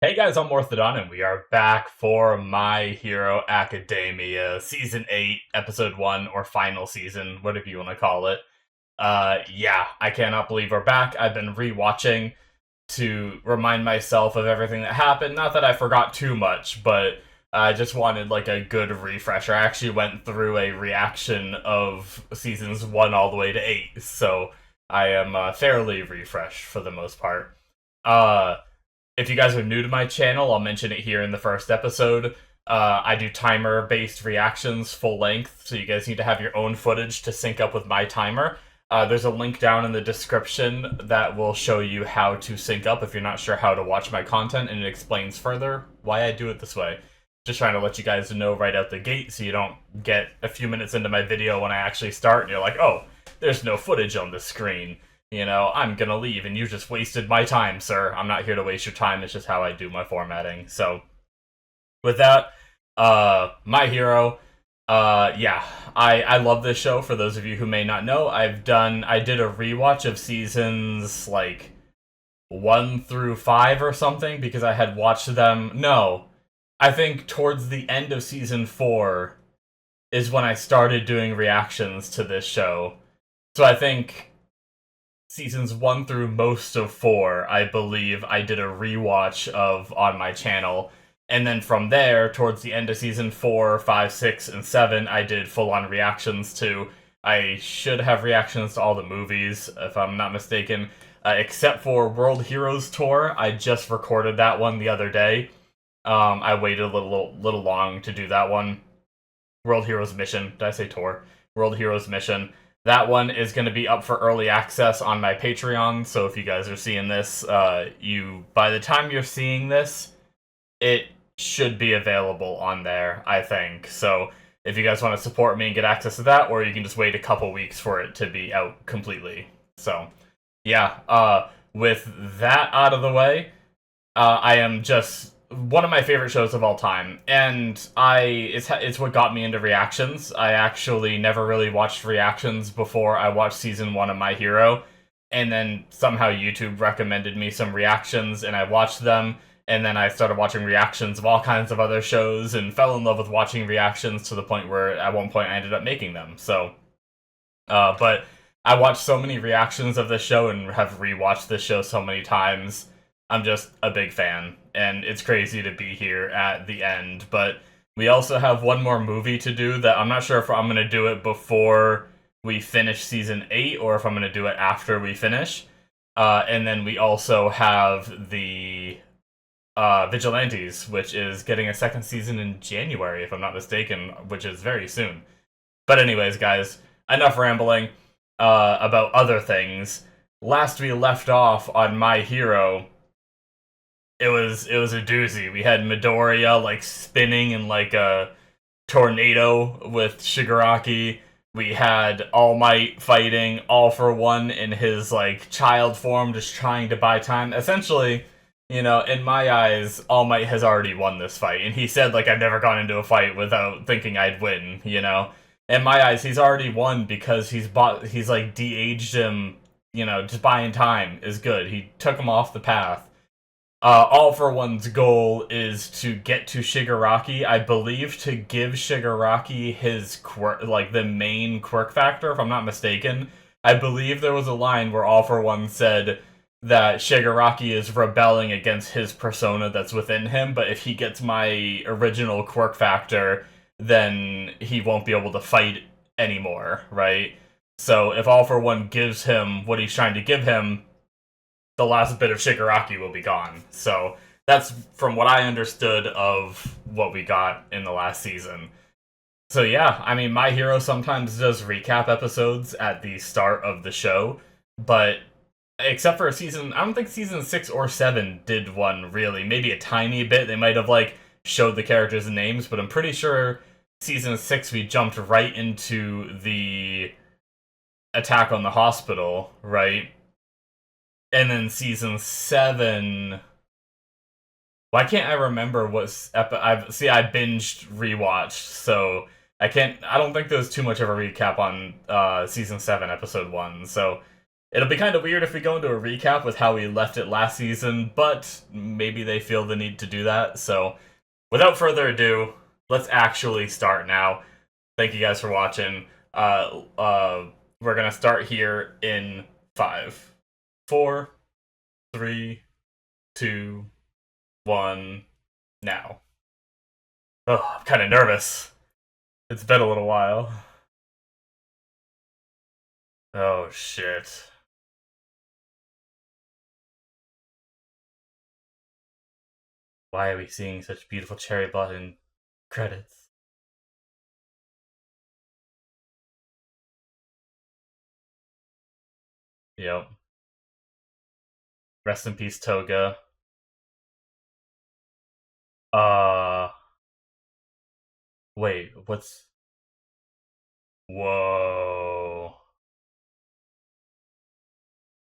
Hey guys, I'm Morthadon, and we are back for My Hero Academia Season 8, Episode 1, or Final Season, whatever you want to call it. Yeah, I cannot believe we're back. I've been rewatching to remind myself of everything that happened. Not that I forgot too much, but I just wanted like a good refresher. I actually went through a reaction of Seasons 1 all the way to 8, so I am fairly refreshed for the most part. Uh, if you guys are new to my channel, I'll mention it here in the first episode. I do timer-based reactions full length, so you guys need to have your own footage to sync up with my timer. There's a link down in the description that will show you how to sync up if you're not sure how to watch my content, and it explains further why I do it this way. Just trying to let you guys know right out the gate so you don't get a few minutes into my video when I actually start and you're like, oh, there's no footage on the screen. I'm gonna leave and you just wasted my time, sir. I'm not here to waste your time, it's just how I do my formatting. So, with that, My Hero, yeah, I love this show. For those of you who may not know, I did a rewatch of seasons, like, 1 through 5 or something, because I had watched them, no, I think towards the end of season 4 is when I started doing reactions to this show. So I think seasons 1 through most of 4, I believe I did a rewatch of on my channel. And then from there, towards the end of season 4, 5, 6, and 7, I did full-on reactions to. I should have reactions to all the movies, if I'm not mistaken. Except for World Heroes Tour, I just recorded that one the other day. I waited a little long to do that one. World Heroes Mission. Did I say Tour? World Heroes Mission. That one is going to be up for early access on my Patreon, so if you guys are seeing this, by the time you're seeing this, it should be available on there, I think. So if you guys want to support me and get access to that, or you can just wait a couple weeks for it to be out completely. So, yeah, with that out of the way, I am just one of my favorite shows of all time, and it's what got me into reactions. I actually never really watched reactions before I watched season 1 of My Hero, and then somehow YouTube recommended me some reactions, and I watched them, and then I started watching reactions of all kinds of other shows, and fell in love with watching reactions to the point where at one point I ended up making them. So, but I watched so many reactions of this show and have rewatched this show so many times. I'm just a big fan, and it's crazy to be here at the end. But we also have one more movie to do that I'm not sure if I'm going to do it before we finish season 8 or if I'm going to do it after we finish. And then we also have the Vigilantes, which is getting a second season in January, if I'm not mistaken, which is very soon. But anyways, guys, enough rambling about other things. Last we left off on My Hero, it was a doozy. We had Midoriya like spinning in like a tornado with Shigaraki. We had All Might fighting All for One in his like child form, just trying to buy time. Essentially, in my eyes, All Might has already won this fight, and he said like I've never gone into a fight without thinking I'd win. In my eyes, he's already won because he's like de-aged him. Just buying time is good. He took him off the path. All for One's goal is to get to Shigaraki, I believe, to give Shigaraki his quirk, like the main quirk factor, if I'm not mistaken. I believe there was a line where All for One said that Shigaraki is rebelling against his persona that's within him, but if he gets my original quirk factor, then he won't be able to fight anymore, right? So if All for One gives him what he's trying to give him, the last bit of Shigaraki will be gone. So that's from what I understood of what we got in the last season. So yeah, I mean, My Hero sometimes does recap episodes at the start of the show, but except for I don't think season 6 or 7 did one really. Maybe a tiny bit. They might have like showed the characters' names, but I'm pretty sure season 6 we jumped right into the attack on the hospital, right? And then season 7... Why can't I remember what I binged rewatched, so I don't think there was too much of a recap on season 7, episode 1, so It'll be kind of weird if we go into a recap with how we left it last season, but maybe they feel the need to do that. So, without further ado, let's actually start now. Thank you guys for watching. We're gonna start here in 5, 4, 3, 2, 1, now. Oh, I'm kind of nervous. It's been a little while. Oh, shit. Why are we seeing such beautiful cherry blossom credits? Yep. Rest in peace, Toga. Uh, wait, what's. Whoa.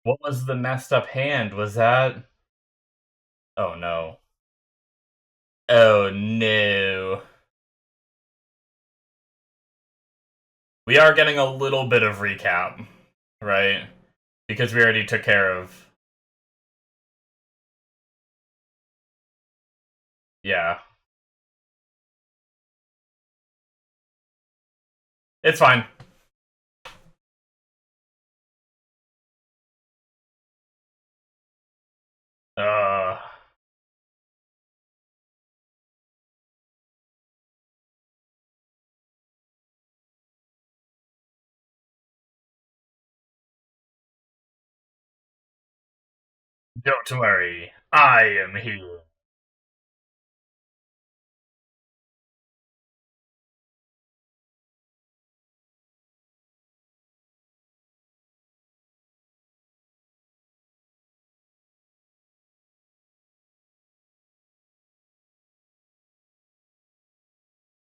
What was the messed up hand? Was that. Oh no. Oh no. We are getting a little bit of recap, right? Because we already took care of. Yeah. It's fine. Uh. Don't worry. I am here.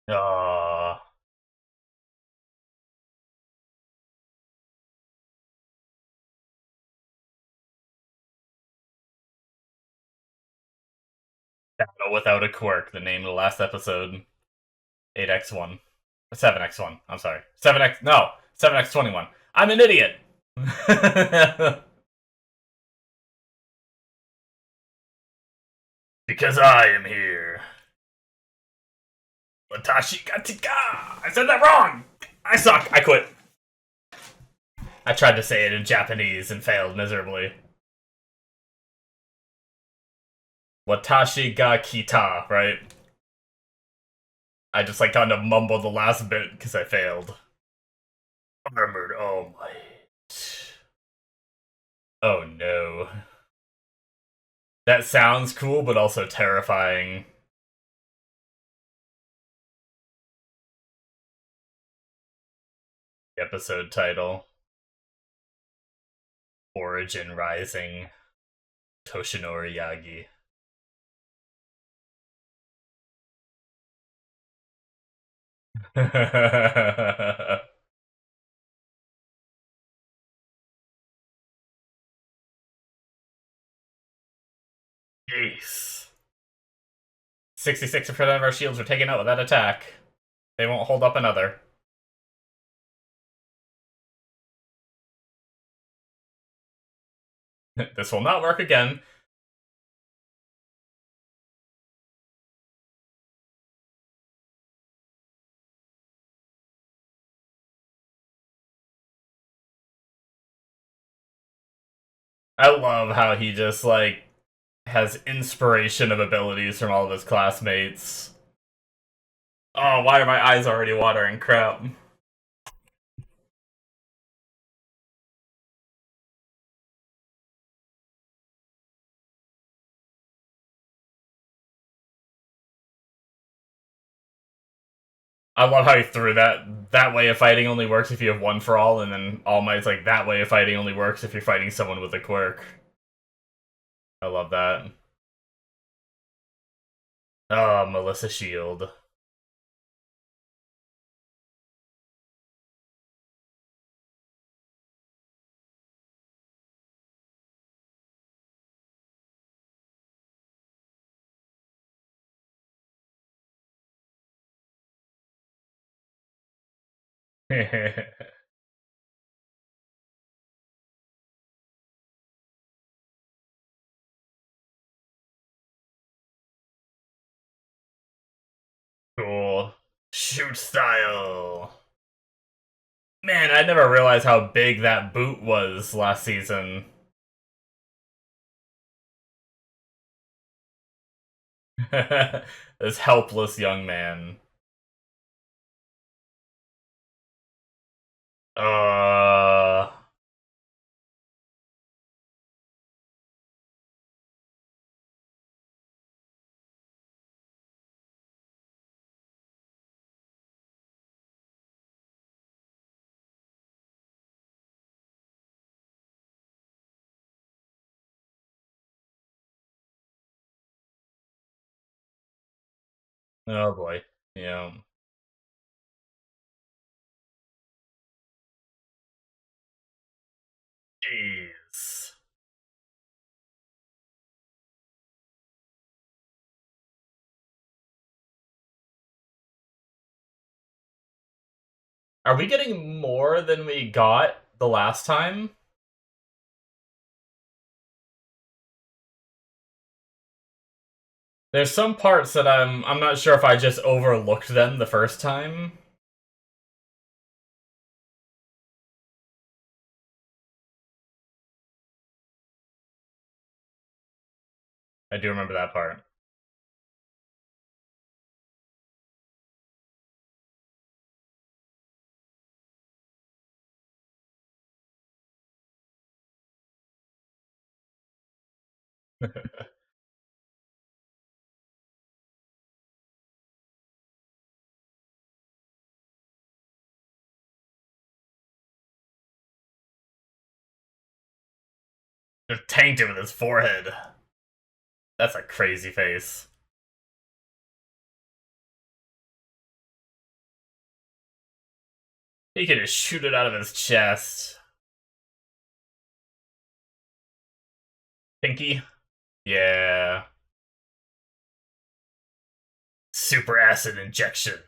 Uh. Battle without a quirk, the name of the last episode. 8x1. 7x1. I'm sorry. 7x. No! 7x21. I'm an idiot! Because I am here. Watashi Gatika! I said that wrong! I suck! I quit. I tried to say it in Japanese and failed miserably. Watashi ga kita, right? I just like kind of mumbled the last bit because I failed. Armored All Might. Oh no. That sounds cool, but also terrifying. Episode title. Origin Rising. Toshinori Yagi. Ace. 66% of our shields are taken out with that attack. They won't hold up another. This will not work again. I love how he just, like, has inspiration of abilities from all of his classmates. Oh, why are my eyes already watering? Crap. I love how he threw that. That way of fighting only works if you have one for all, and then All Might's like, that way of fighting only works if you're fighting someone with a quirk. I love that. Oh, Melissa Shield. Cool. Shoot style. Man, I never realized how big that boot was last season. This helpless young man. Uh, oh boy. Yeah. Jeez. Are we getting more than we got the last time? There's some parts that I'm not sure if I just overlooked them the first time. I do remember that part. Just tanked it with his forehead. That's a crazy face. He could just shoot it out of his chest. Pinky? Yeah. Super acid injection.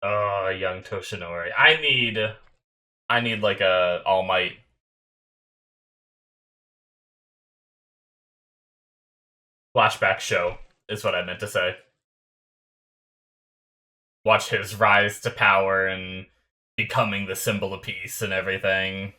Oh, young Toshinori. I need like a All Might flashback show, is what I meant to say. Watch his rise to power and becoming the symbol of peace and everything.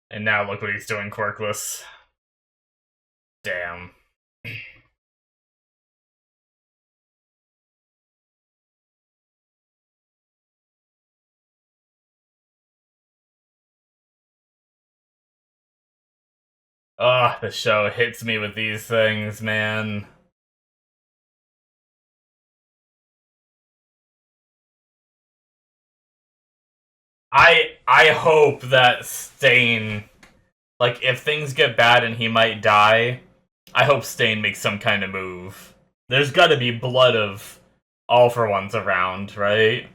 And now look what he's doing, quirkless. Damn. Ugh, the show hits me with these things, man. I hope that Stain, like, if things get bad and he might die, I hope Stain makes some kind of move. There's gotta be blood of all for ones around, right?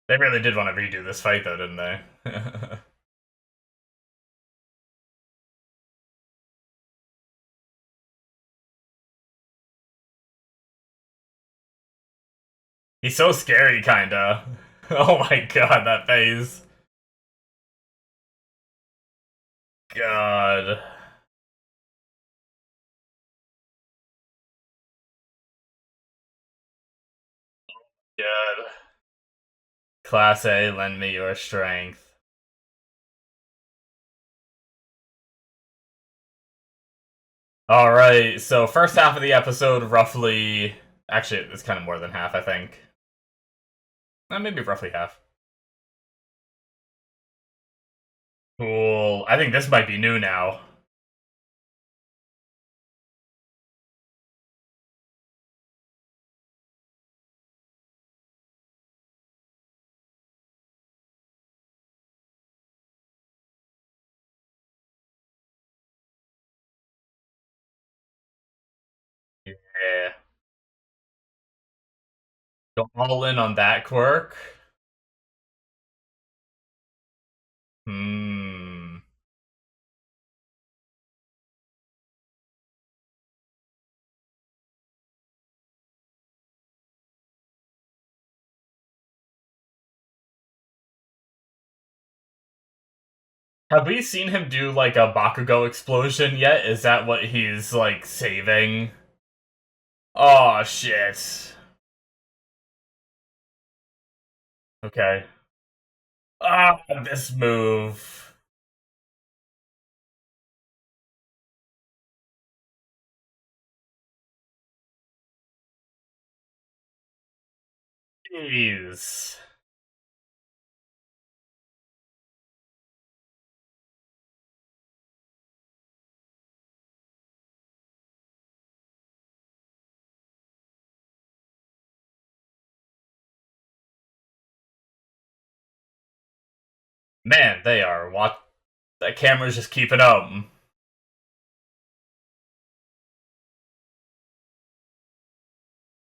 They really did want to redo this fight, though, didn't they? He's so scary, kinda. Oh my god, that face. God. Good. Class A, lend me your strength. Alright, so first half of the episode, roughly. Actually, it's kind of more than half, I think. Maybe roughly half. Cool. I think this might be new now. Yeah. Go all in on that quirk. Hmm. Have we seen him do like a Bakugo explosion yet? Is that what he's like saving? Oh shit. Okay. Ah, this move. Jeez. Man, they are. What? That camera's just keeping up.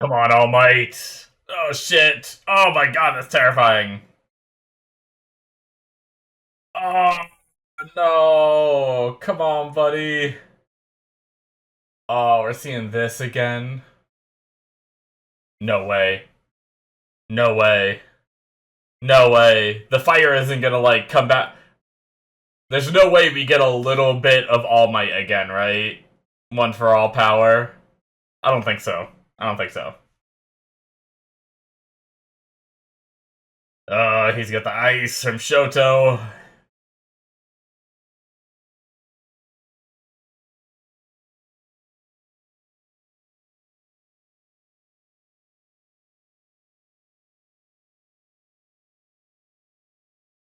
Come on, All Might. Oh shit. Oh my god, that's terrifying. Oh no. Come on, buddy. Oh, we're seeing this again. No way. No way. No way. The fire isn't gonna, like, come back. There's no way we get a little bit of All Might again, right? One for all power. I don't think so. I don't think so. He's got the ice from Shoto.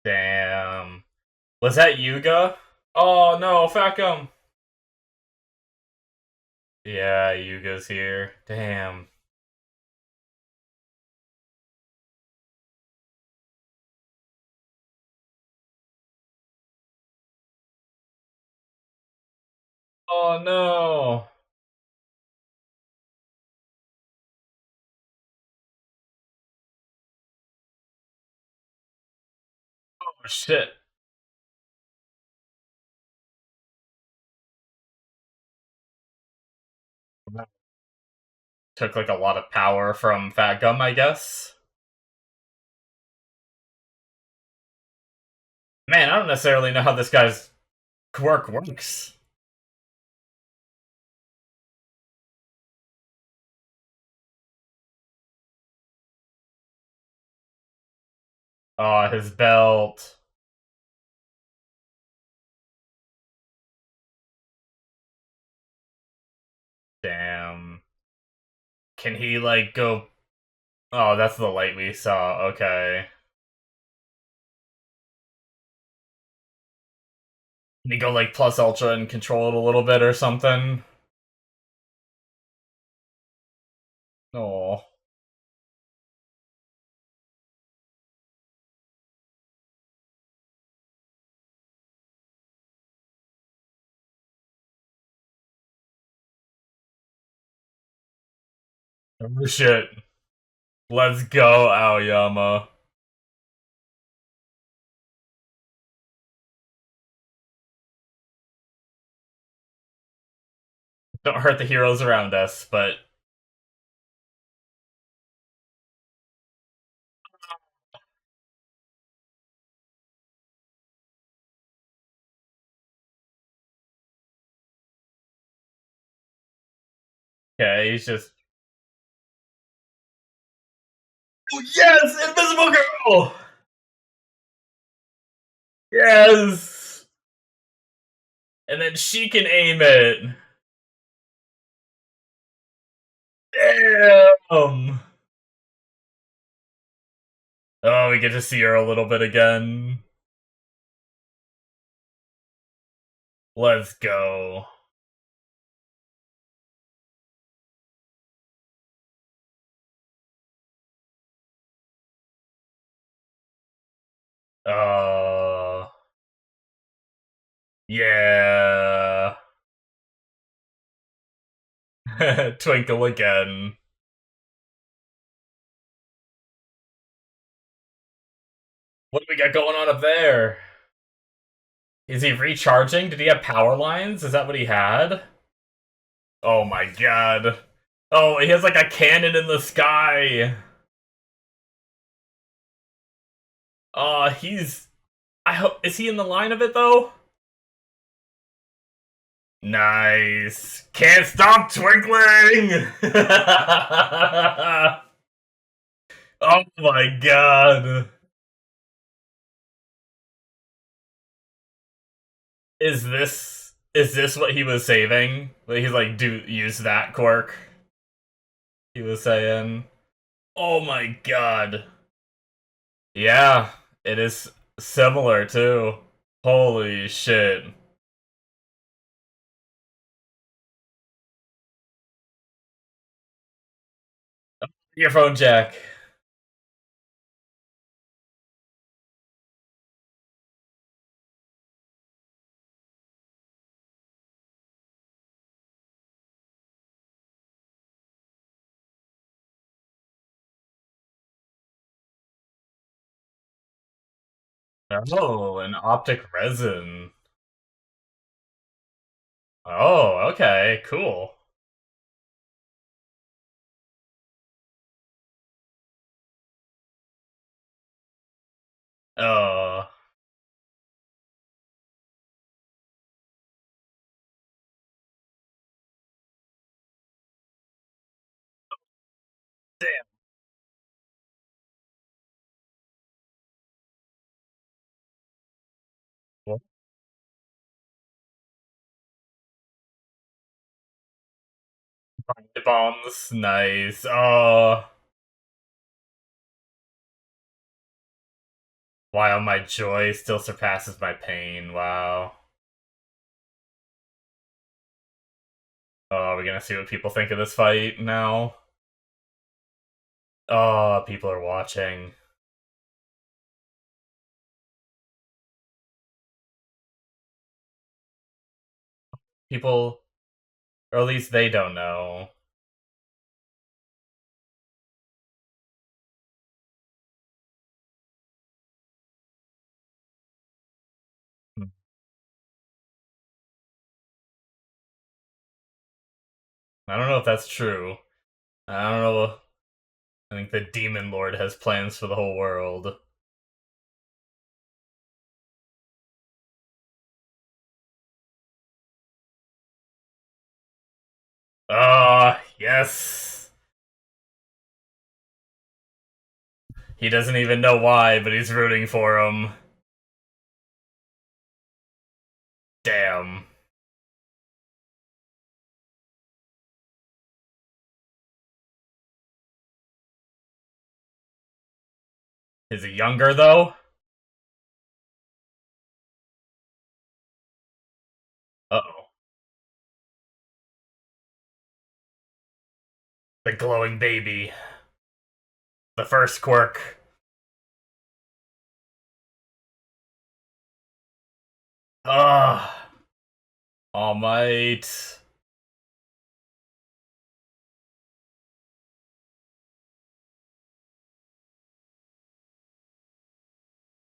Damn. Was that Yuga? Oh no, Facum. Yeah, Yuga's here. Damn. Oh no. Oh shit. Took like a lot of power from Fat Gum, I guess. Man, I don't necessarily know how this guy's quirk works. His belt. Damn. Can he like go? Oh, that's the light we saw. Okay. Can he go like plus ultra and control it a little bit or something? Oh. Oh shit. Let's go, Aoyama. Don't hurt the heroes around us, but okay, he's just Oh, yes! Invisible Girl! Yes! And then she can aim it. Damn! Oh, we get to see her a little bit again. Let's go. Uh, yeah. Twinkle again. What do we got going on up there? Is he recharging? Did he have power lines? Is that what he had? Oh my god. Oh, he has like a cannon in the sky. He's. I hope. Is he in the line of it though? Nice. Can't stop twinkling! Oh my god. Is this what he was saving? Like, he's like, do use that quirk. He was saying. Oh my god. Yeah, it is similar too. Holy shit. Earphone jack. Oh, an optic resin. Oh, okay, cool. Uh, damn. Bombs, nice. Oh, while my joy still surpasses my pain. Wow. Oh, we're gonna see what people think of this fight now. Oh, people are watching. People, or at least they don't know. Hmm. I don't know if that's true. I don't know. I think the Demon Lord has plans for the whole world. Ah, yes. He doesn't even know why, but he's rooting for him. Damn. Is he younger, though? Uh-oh. The glowing baby. The first quirk. Ah. All Might.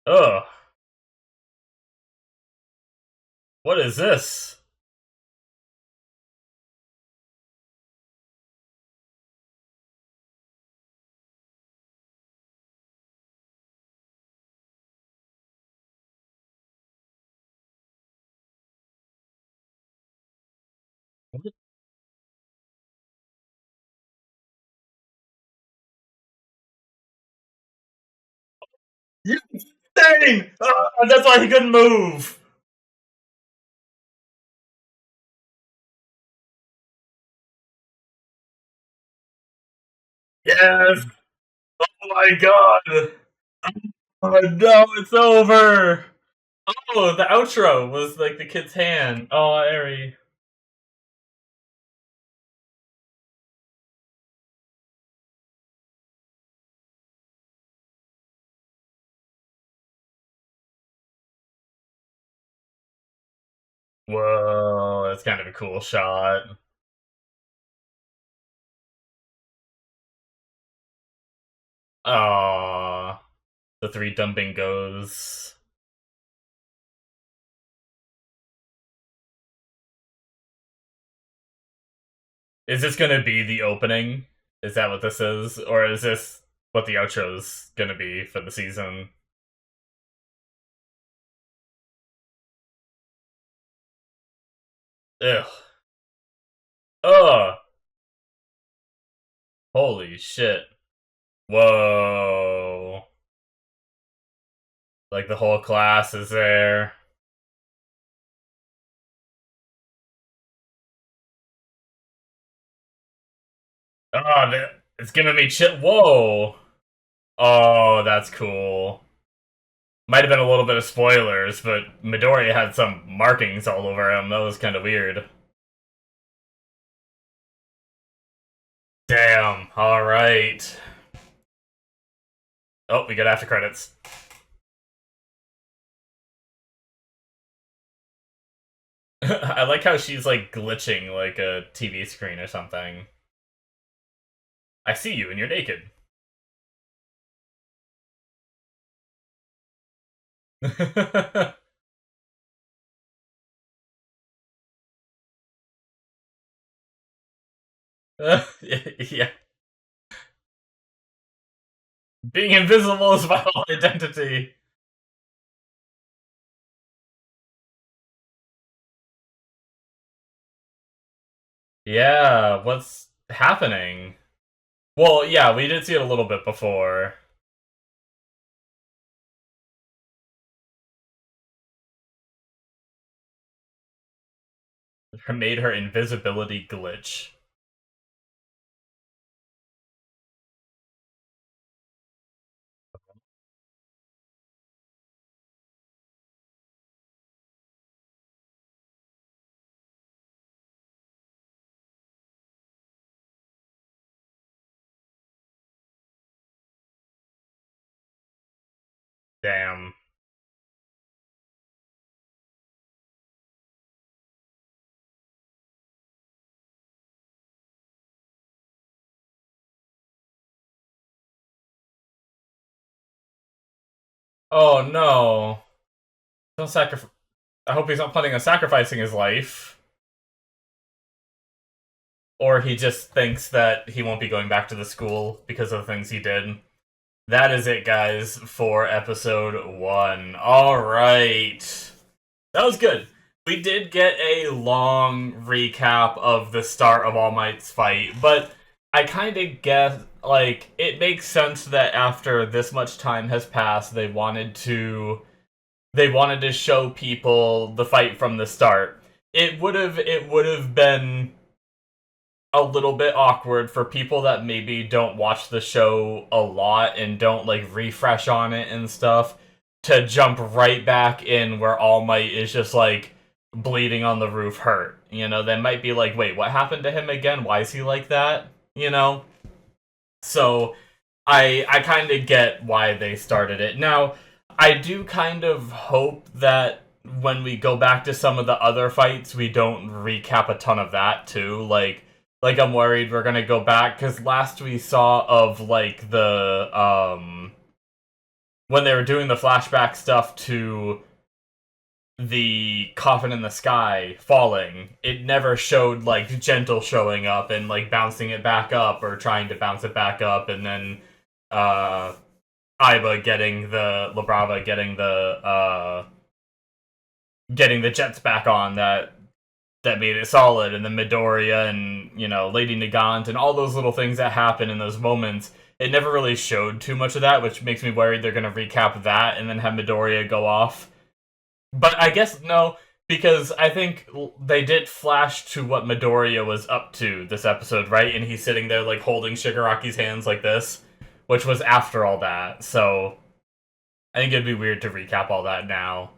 Ugh. What is this? You insane! That's why he couldn't move. Yes. Oh my god. Oh no, it's over. Oh, the outro was like the kid's hand. Oh, Ari. Whoa, that's kind of a cool shot. Aww. The three dumping goes. Is this gonna be the opening? Is that what this is? Or is this what the outro's gonna be for the season? Ugh. Ugh. Holy shit. Whoa. Like the whole class is there. Oh, it's giving me chill. Whoa. Oh, that's cool. Might have been a little bit of spoilers, but Midori had some markings all over him. That was kind of weird. Damn. All right. Oh, we get after credits. I like how she's like glitching like a TV screen or something. I see you and you're naked. Yeah. Being invisible is my whole identity. Yeah, what's happening? Well, yeah, we did see it a little bit before. Made her invisibility glitch. Damn. Oh no. Don't sacrifice. I hope he's not planning on sacrificing his life. Or he just thinks that he won't be going back to the school because of the things he did. That is it, guys, for episode 1. Alright. That was good. We did get a long recap of the start of All Might's fight, but I kind of guess, like, it makes sense that after this much time has passed, they wanted to show people the fight from the start. It would have been a little bit awkward for people that maybe don't watch the show a lot and don't like refresh on it and stuff to jump right back in where All Might is just like bleeding on the roof hurt. They might be like, wait, what happened to him again? Why is he like that? So I kind of get why they started it. Now, I do kind of hope that when we go back to some of the other fights, we don't recap a ton of that too. Like I'm worried we're gonna go back because last we saw of like the when they were doing the flashback stuff to the coffin in the sky falling, it never showed like Gentle showing up and like bouncing it back up or trying to bounce it back up, and then uh Iba getting the Labrava getting the jets back on that made it solid, and then Midoriya and Lady Nagant and all those little things that happen in those moments. it never really showed too much of that, which makes me worried they're gonna recap that and then have Midoriya go off. But I guess no, because I think they did flash to what Midoriya was up to this episode, right? And he's sitting there like holding Shigaraki's hands like this, which was after all that. So I think it'd be weird to recap all that now.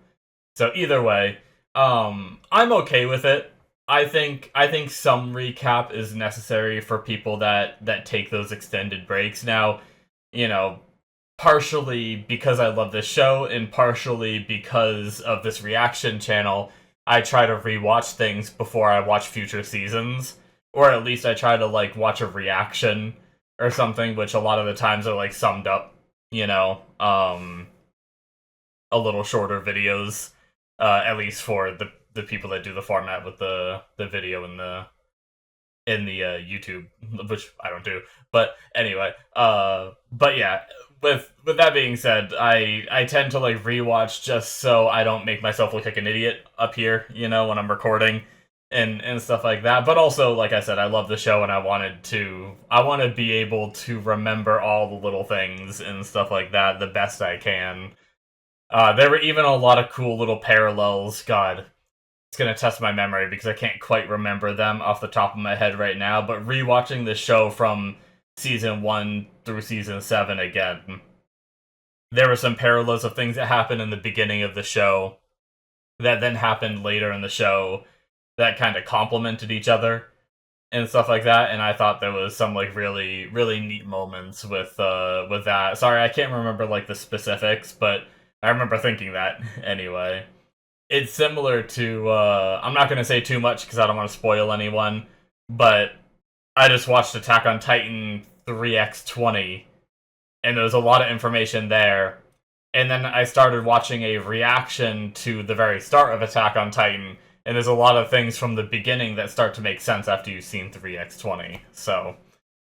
So either way, I'm okay with it. I think some recap is necessary for people that take those extended breaks. Now, you know, partially because I love this show and partially because of this reaction channel, I try to rewatch things before I watch future seasons, or at least I try to like watch a reaction or something, which a lot of the times are like summed up, a little shorter videos, at least for the people that do the format with the video and the YouTube, which I don't do. But anyway, but yeah, with that being said, I tend to like rewatch just so I don't make myself look like an idiot up here, when I'm recording and stuff like that. But also, like I said, I love the show and I want to be able to remember all the little things and stuff like that the best I can. There were even a lot of cool little parallels. God, it's gonna test my memory because I can't quite remember them off the top of my head right now, but rewatching the show from season 1 through season 7 again, there were some parallels of things that happened in the beginning of the show that then happened later in the show that kind of complemented each other and stuff like that, and I thought there was some like really, really neat moments with that. Sorry, I can't remember like the specifics, but I remember thinking that anyway. It's similar to, I'm not going to say too much because I don't want to spoil anyone, but I just watched Attack on Titan 3x20, and there was a lot of information there, and then I started watching a reaction to the very start of Attack on Titan, and there's a lot of things from the beginning that start to make sense after you've seen 3x20, so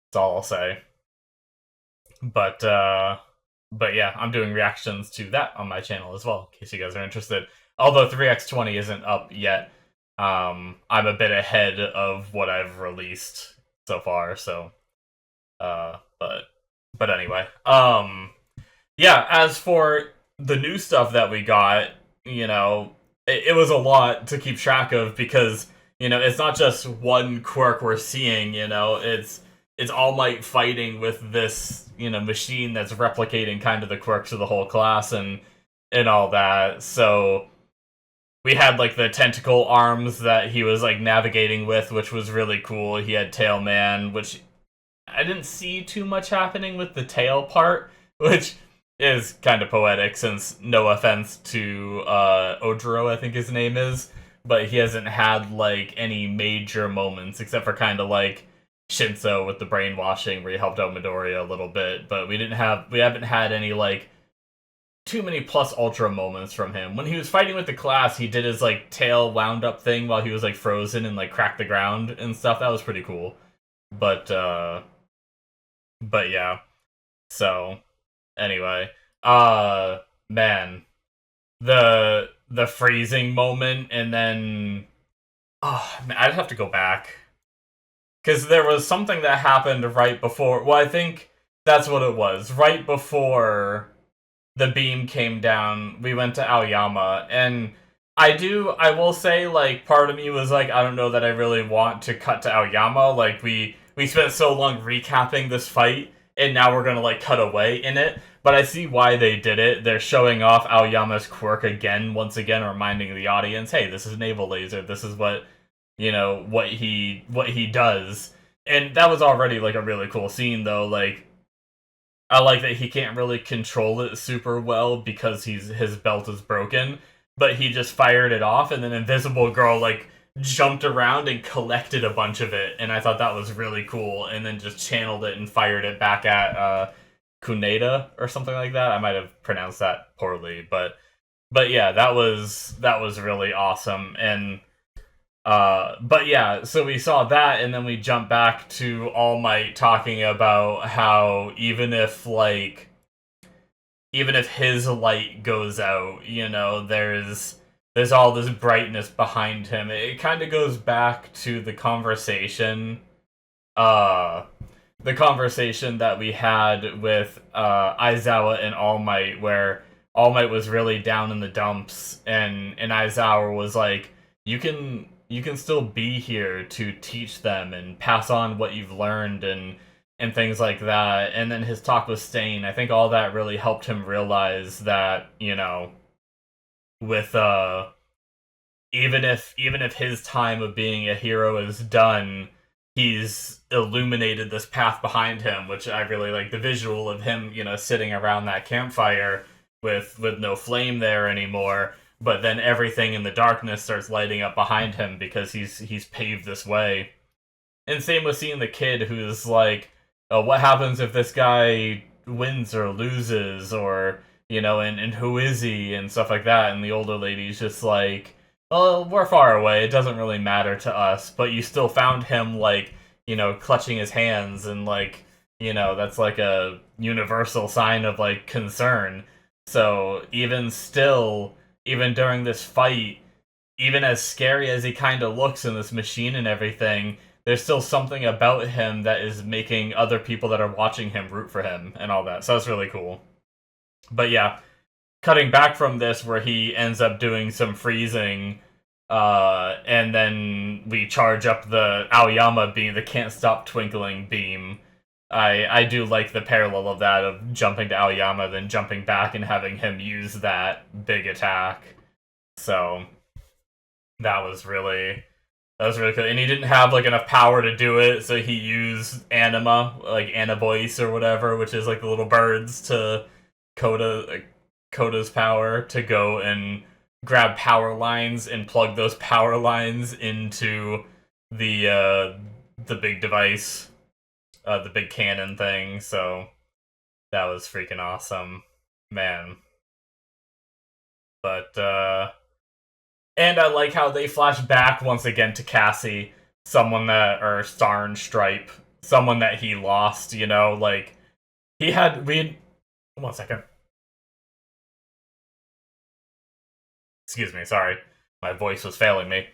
that's all I'll say. But yeah, I'm doing reactions to that on my channel as well, in case you guys are interested. Although 3x20 isn't up yet, I'm a bit ahead of what I've released so far, so, but anyway, yeah, as for the new stuff that we got, it was a lot to keep track of because, it's not just one quirk we're seeing, it's All Might fighting with this, machine that's replicating kind of the quirks of the whole class and all that, so we had, like, the tentacle arms that he was, like, navigating with, which was really cool. He had Tail Man, which I didn't see too much happening with the tail part, which is kind of poetic, since no offense to Ojiro, I think his name is, but he hasn't had, like, any major moments, except for kind of, like, Shinso with the brainwashing, where he helped out Midoriya a little bit, but we haven't had any, like, too many plus ultra moments from him. When he was fighting with the class, he did his like tail wound up thing while he was like frozen and like cracked the ground and stuff. That was pretty cool. But yeah. So anyway, man, the freezing moment, and then man, I'd have to go back because there was something that happened right before. Well, I think that's what it was. Right before the beam came down, we went to Aoyama, and I will say, like, part of me was like, I don't know that I really want to cut to Aoyama. Like, we spent so long recapping this fight, and now we're gonna, like, cut away in it. But I see why they did it. They're showing off Aoyama's quirk again, once again, reminding the audience, hey, this is Naval Laser, this is what, what he does. And that was already, like, a really cool scene, though. Like, I like that he can't really control it super well because his belt is broken, but he just fired it off, and then Invisible Girl, like, jumped around and collected a bunch of it, and I thought that was really cool, and then just channeled it and fired it back at Kuneda or something like that. I might have pronounced that poorly, but yeah, that was really awesome. And but yeah, so we saw that, and then we jumped back to All Might talking about how even if his light goes out, there's all this brightness behind him. It kind of goes back to the conversation the conversation that we had with Aizawa and All Might, where All Might was really down in the dumps, and Aizawa was like, you can still be here to teach them and pass on what you've learned and things like that. And then his talk with Stain, I think all that really helped him realize that, with even if his time of being a hero is done, he's illuminated this path behind him, which I really like the visual of him, sitting around that campfire with no flame there anymore. But then everything in the darkness starts lighting up behind him because he's paved this way. And same with seeing the kid who's like, oh, what happens if this guy wins or loses, or and who is he and stuff like that. And the older lady's just like, well, we're far away. It doesn't really matter to us. But you still found him like, clutching his hands, and like, that's like a universal sign of like concern. So even still, even during this fight, even as scary as he kind of looks in this machine and everything, there's still something about him that is making other people that are watching him root for him and all that. So that's really cool. But yeah, cutting back from this where he ends up doing some freezing, and then we charge up the Aoyama beam, the can't stop twinkling beam. I do like the parallel of that, of jumping to Aoyama, then jumping back and having him use that big attack. So that was really cool. And he didn't have like enough power to do it, so he used Anima, like Anabois or whatever, which is like the little birds, to Koda's power to go and grab power lines and plug those power lines into the big device, the big cannon thing. So that was freaking awesome, man. But and I like how they flash back once again to Cassie, or Star and Stripe, someone that he lost. Like we had 1 second. Excuse me, sorry. My voice was failing me.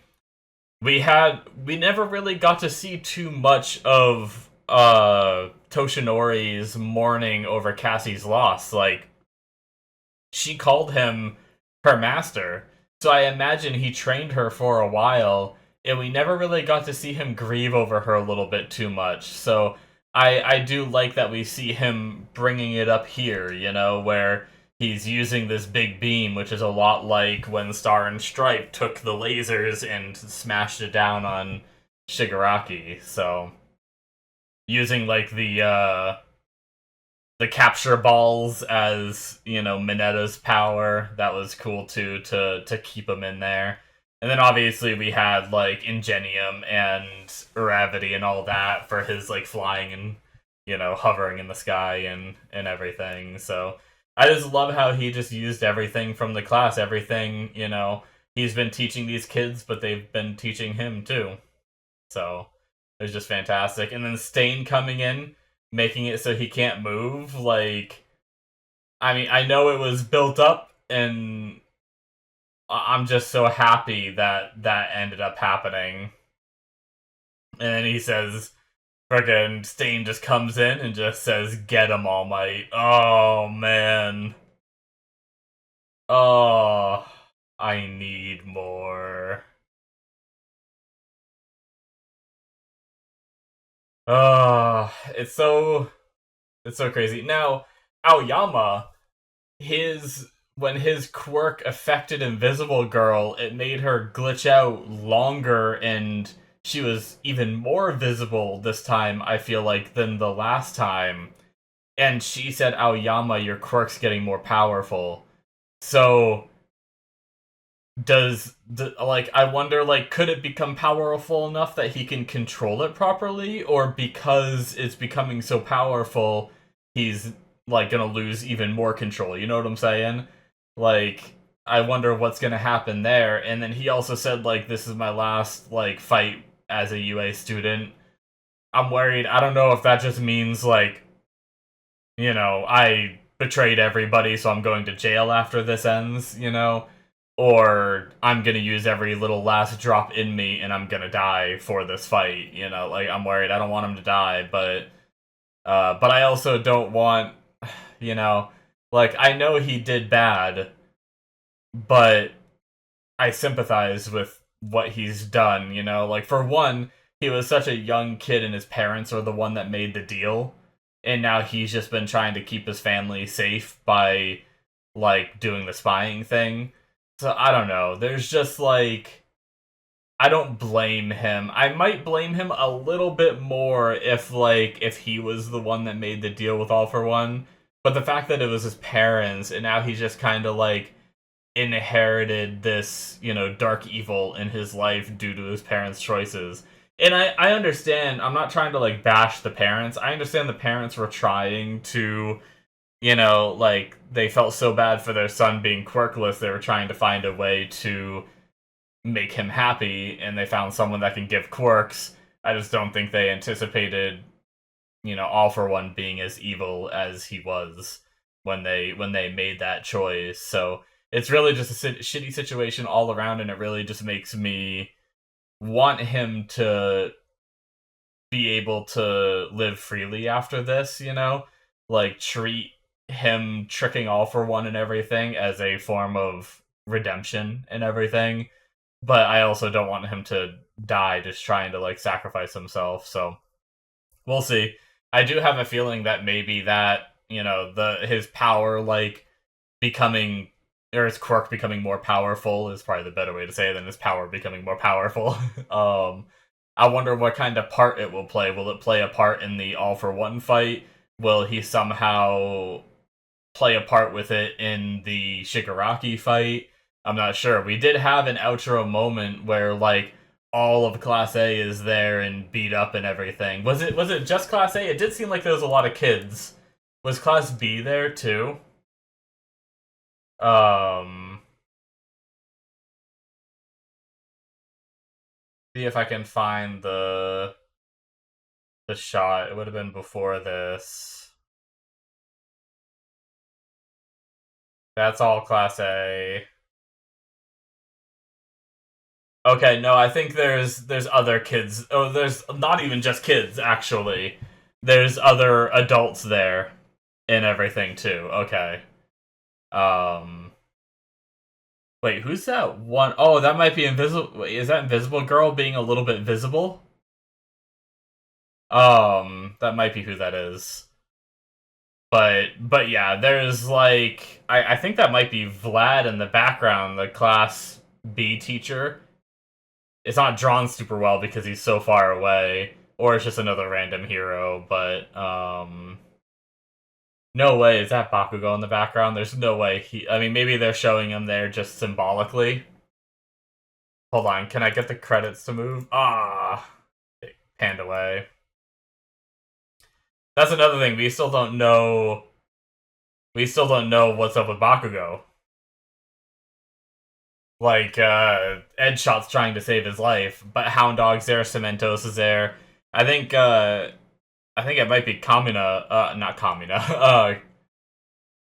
We never really got to see too much of Toshinori's mourning over Cassie's loss. Like, she called him her master, so I imagine he trained her for a while, and we never really got to see him grieve over her a little bit too much. So I do like that we see him bringing it up here, where he's using this big beam, which is a lot like when Star and Stripe took the lasers and smashed it down on Shigaraki. So using like the capture balls as, Minetta's power, that was cool too, to keep him in there. And then obviously we had like Ingenium and Gravity and all that for his like flying and hovering in the sky and everything. So I just love how he just used everything from the class, everything, he's been teaching these kids, but they've been teaching him too. So it was just fantastic. And then Stain coming in, making it so he can't move, like, I mean, I know it was built up, and I'm just so happy that that ended up happening. And then he says, friggin' Stain just comes in and just says, "Get him, All Might." Oh, man. Oh, I need more. Oh, it's so crazy. Now, Aoyama, his when his quirk affected Invisible Girl, it made her glitch out longer, and she was even more visible this time, I feel like, than the last time. And she said, "Aoyama, your quirk's getting more powerful." So like, I wonder, like, could it become powerful enough that he can control it properly, or because it's becoming so powerful, he's like gonna lose even more control? You know what I'm saying? Like, I wonder what's gonna happen there. And then he also said, like, this is my last like fight as a UA student. I'm worried. I don't know if that just means like, I betrayed everybody, so I'm going to jail after this ends. Or I'm gonna use every little last drop in me and I'm gonna die for this fight. Like, I'm worried. I don't want him to die, but But I also don't want, you know, like, I know he did bad, but I sympathize with what he's done, you know? Like, for one, he was such a young kid and his parents are the one that made the deal. And now he's just been trying to keep his family safe by, like, doing the spying thing. So, I don't know. There's just, like, I don't blame him. I might blame him a little bit more if, like, if he was the one that made the deal with All for One. But the fact that it was his parents, and now he's just kind of, like, inherited this, you know, dark evil in his life due to his parents' choices. And I understand, I'm not trying to, like, bash the parents. I understand the parents were trying to, you know, like, they felt so bad for their son being quirkless, they were trying to find a way to make him happy, and they found someone that can give quirks. I just don't think they anticipated, you know, All for One being as evil as he was when they made that choice. So it's really just a shitty situation all around, and it really just makes me want him to be able to live freely after this. You know, like treat him tricking All for One and everything as a form of redemption and everything. But I also don't want him to die just trying to like sacrifice himself. So we'll see. I do have a feeling that maybe that, you know, the his power like becoming, or his quirk becoming more powerful is probably the better way to say it than his power becoming more powerful. I wonder what kind of part it will play. Will it play a part in the All for One fight? Will he somehow play a part with it in the Shigaraki fight? I'm not sure. We did have an outro moment where like all of Class A is there and beat up and everything. Was it just Class A? It did seem like there was a lot of kids. Was Class B there too? Um, see if I can find the shot. It would have been before this. That's all Class A. Okay, no, I think there's other kids. Oh, there's not even just kids actually. There's other adults there and everything too. Okay. Um Wait, who's that one? Oh, that might be Invisible. Wait, is that Invisible Girl being a little bit visible? That might be who that is. But yeah, there's like I think that might be Vlad in the background, the Class B teacher. It's not drawn super well because he's so far away, or it's just another random hero. But no way is that Bakugo in the background. There's no way he. I mean, maybe they're showing him there just symbolically. Hold on, can I get the credits to move? Ah, it panned away. That's another thing. We still don't know. We still don't know what's up with Bakugo. Like, Edshot's trying to save his life, but Hound Dog's there, Cementos is there. I think, I think it might be Kamina, not Kamina,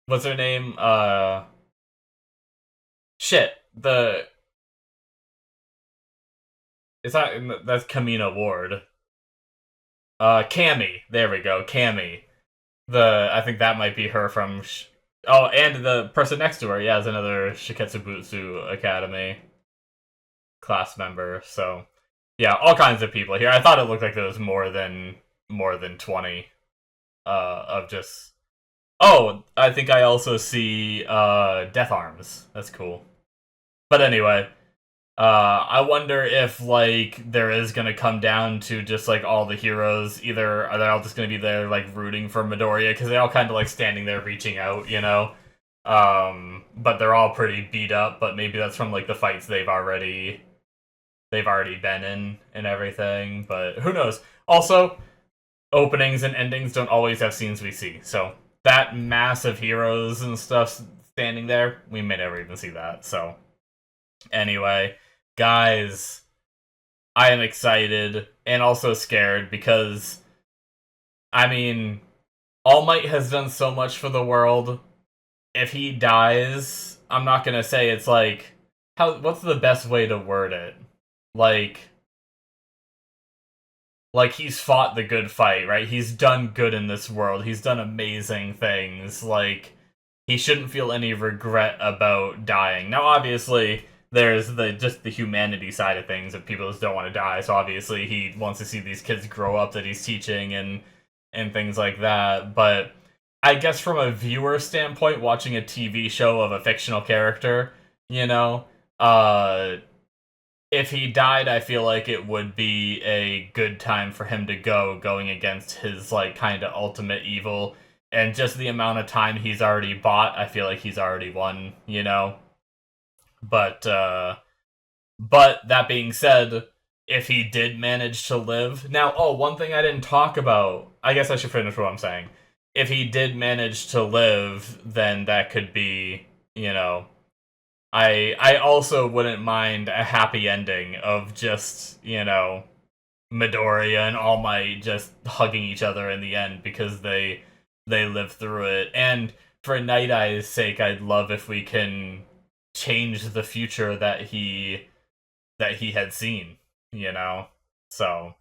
what's her name? Shit, it's not, that's Kamina Ward. Cammy, there we go, Cammy. I think that might be her from, oh, and the person next to her, yeah, is another Shiketsubutsu Academy class member, so, yeah, all kinds of people here. I thought it looked like there was more than 20, of just, oh, I think I also see Death Arms. That's cool. But anyway, I wonder if like there is gonna come down to just like all the heroes. Either are they all just gonna be there like rooting for Midoriya because they all kind of like standing there reaching out, you know. But they're all pretty beat up. But maybe that's from like the fights they've already been in and everything. But who knows? Also, openings and endings don't always have scenes we see. So that mass of heroes and stuff standing there, we may never even see that. So anyway, guys, I am excited and also scared because, I mean, All Might has done so much for the world. If he dies, I'm not gonna say it's like, what's the best way to word it? Like, like, he's fought the good fight, right? He's done good in this world. He's done amazing things. Like, he shouldn't feel any regret about dying. Now, obviously, there's the humanity side of things that people just don't want to die. So obviously, he wants to see these kids grow up that he's teaching and things like that. But I guess from a viewer standpoint, watching a TV show of a fictional character, you know, if he died, I feel like it would be a good time for him to going against his, like, kind of ultimate evil. And just the amount of time he's already bought, I feel like he's already won, you know? But, but that being said, if he did manage to live... Now, one thing I didn't talk about, I guess I should finish what I'm saying. If he did manage to live, then that could be, you know... I also wouldn't mind a happy ending of just, you know, Midoriya and All Might just hugging each other in the end because they lived through it. And for Night Eye's sake, I'd love if we can change the future that he had seen, you know? So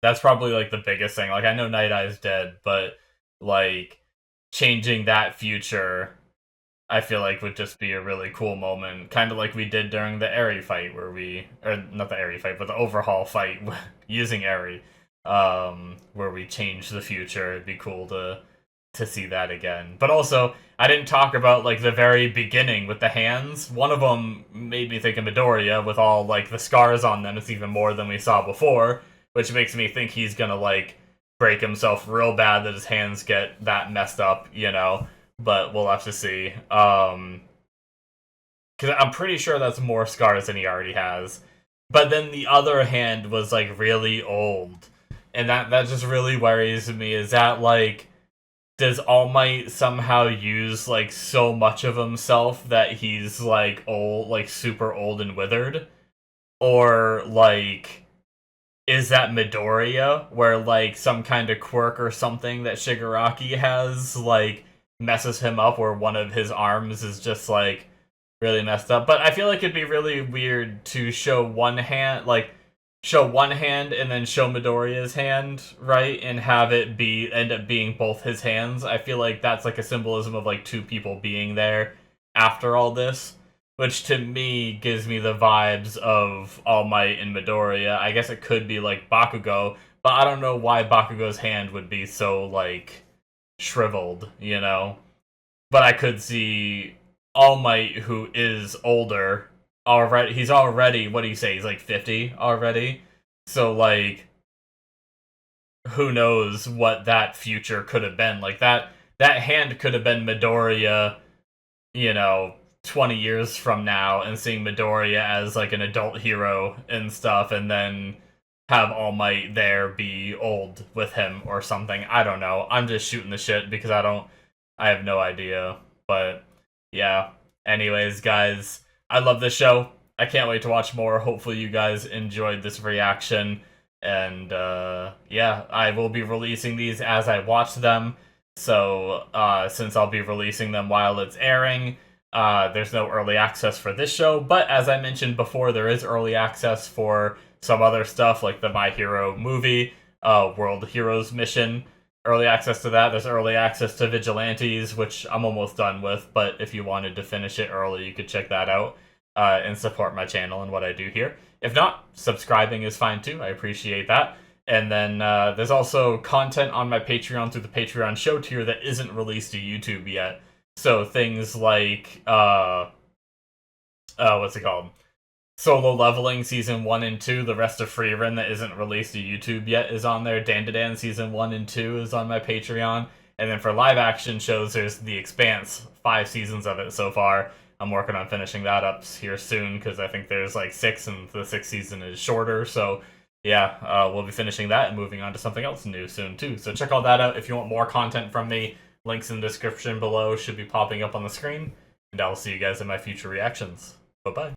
that's probably like the biggest thing. Like, I know Night Eye's dead, but like changing that future, I feel like would just be a really cool moment, kind of like we did during the Eri fight, where or not the Eri fight, but the overhaul fight using Eri, where we changed the future. It'd be cool to see that again. But also, I didn't talk about like the very beginning with the hands. One of them made me think of Midoriya with all like the scars on them. It's even more than we saw before, which makes me think he's gonna like break himself real bad that his hands get that messed up, you know. But we'll have to see. Because I'm pretty sure that's more scars than he already has. But then the other hand was like really old, and that just really worries me. Is that like, does All Might somehow use like so much of himself that he's like old, like super old and withered, or like, is that Midoriya, where like some kind of quirk or something that Shigaraki has like messes him up, where one of his arms is just like really messed up? But I feel like it'd be really weird to show one hand, like show one hand and then show Midoriya's hand, right? And have it end up being both his hands. I feel like that's like a symbolism of like two people being there after all this, which to me gives me the vibes of All Might and Midoriya. I guess it could be like Bakugo, but I don't know why Bakugo's hand would be so like shriveled, you know? But I could see All Might, who is older, already. He's already, what do you say, he's like 50 already? So, like, who knows what that future could have been. Like, that hand could have been Midoriya, you know, 20 years from now, and seeing Midoriya as, like, an adult hero and stuff, and then have All Might there be old with him or something. I don't know. I'm just shooting the shit because I have no idea. But yeah. Anyways, guys, I love this show. I can't wait to watch more. Hopefully you guys enjoyed this reaction. And yeah, I will be releasing these as I watch them. So since I'll be releasing them while it's airing, there's no early access for this show. But as I mentioned before, there is early access for some other stuff like the My Hero movie, World Heroes mission. Early access to that. There's early access to Vigilantes, which I'm almost done with, but if you wanted to finish it early, you could check that out and support my channel and what I do here. If not, subscribing is fine too. I appreciate that. And then there's also content on my Patreon through the Patreon show tier that isn't released to YouTube yet. So things like, what's it called? Solo Leveling Season 1 and 2, the rest of Freerun that isn't released to YouTube yet is on there. Dandadan Season 1 and 2 is on my Patreon. And then for live action shows, there's The Expanse, 5 seasons of it so far. I'm working on finishing that up here soon, because I think there's like 6, and the 6th season is shorter. So yeah, we'll be finishing that and moving on to something else new soon too. So check all that out if you want more content from me. Links in the description below should be popping up on the screen. And I will see you guys in my future reactions. Bye-bye.